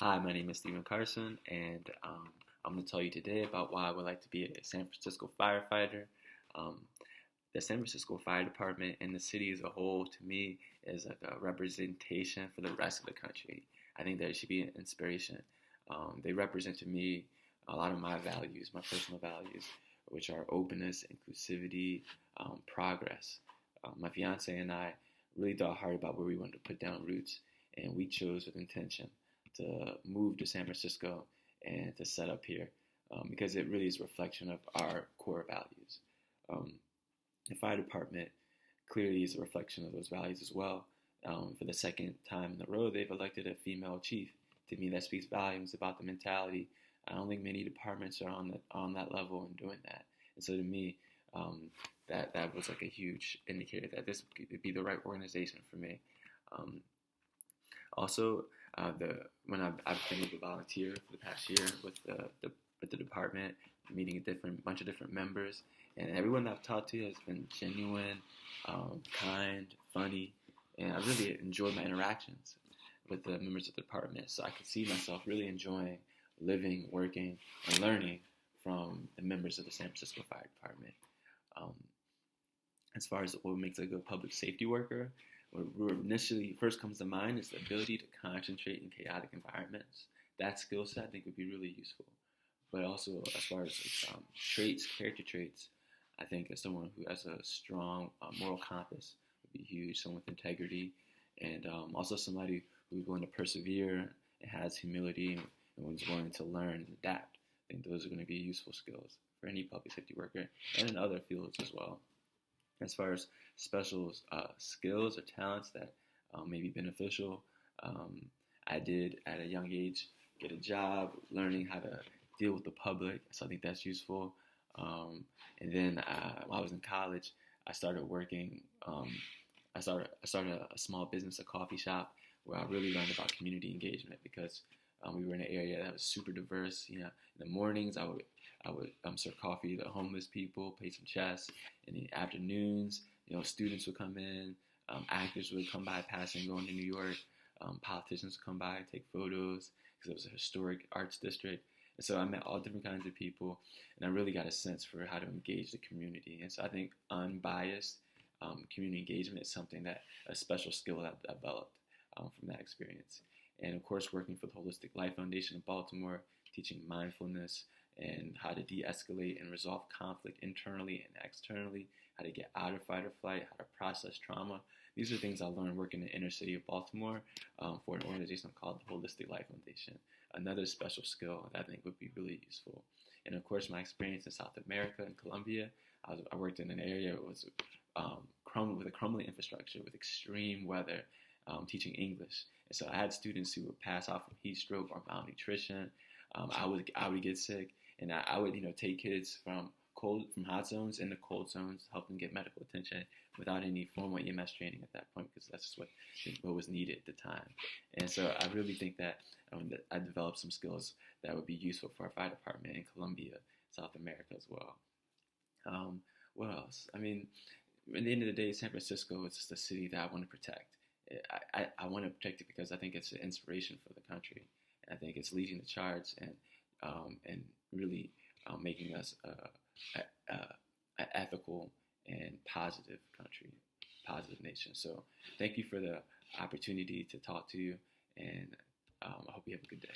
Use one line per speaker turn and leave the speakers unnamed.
Hi, my name is Stephen Carson, and I'm going to tell you today about why I would like to be a San Francisco firefighter. Um, the San Francisco Fire Department and the city as a whole, to me, is like a representation for the rest of the country. I think that it should be an inspiration. They represent to me a lot of my values, my personal values, which are openness, inclusivity, progress. My fiance and I really thought hard about where we wanted to put down roots, and we chose with intention to move to San Francisco and to set up here because it really is a reflection of our core values. The fire department clearly is a reflection of those values as well. For the second time in a row, they've elected a female chief. To me, that speaks volumes about the mentality. I don't think many departments are on that level in doing that. And so to me, that was like a huge indicator that this would be the right organization for me. Also, when I've been able to volunteer for the past year with the department, meeting a bunch of different members, and everyone I've talked to has been genuine, kind, funny, and I really enjoyed my interactions with the members of the department. So I could see myself really enjoying living, working, and learning from the members of the San Francisco Fire Department. As far as what makes a good public safety worker, what initially first comes to mind is the ability to concentrate in chaotic environments. That skill set I think would be really useful. But also as far as character traits, I think as someone who has a strong moral compass would be huge, someone with integrity, and also somebody who's willing to persevere and has humility and who's willing to learn and adapt. I think those are going to be useful skills for any public safety worker and in other fields as well. As far as special skills or talents that may be beneficial, I did at a young age get a job learning how to deal with the public, so I think that's useful. And then while I was in college, I started working. I started a small business, a coffee shop, where I really learned about community engagement because we were in an area that was super diverse. You know, in the mornings I would serve coffee to homeless people, play some chess. In the afternoons, students would come in, actors would come by passing, going to New York. Politicians would come by, take photos because it was a historic arts district. And so I met all different kinds of people, and I really got a sense for how to engage the community. And so I think unbiased community engagement is something that a special skill that I developed from that experience. And of course, working for the Holistic Life Foundation in Baltimore, teaching mindfulness and how to de-escalate and resolve conflict internally and externally, how to get out of fight or flight, how to process trauma. These are things I learned working in the inner city of Baltimore for an organization called the Holistic Life Foundation. Another special skill that I think would be really useful. And of course, my experience in South America and Colombia, I worked in an area that was with a crumbling infrastructure, with extreme weather, teaching English. And so I had students who would pass out from heat stroke or malnutrition. I would get sick, and I would take kids from hot zones into cold zones, help them get medical attention without any formal EMS training at that point, because that's just what was needed at the time. And so I really think that I developed some skills that would be useful for our fire department in Colombia, South America as well. What else? I mean, at the end of the day, San Francisco is just a city that I want to protect. I want to protect it because I think it's an inspiration for the country. And I think it's leading the charge and really making us an ethical and positive country, positive nation. So thank you for the opportunity to talk to you, and I hope you have a good day.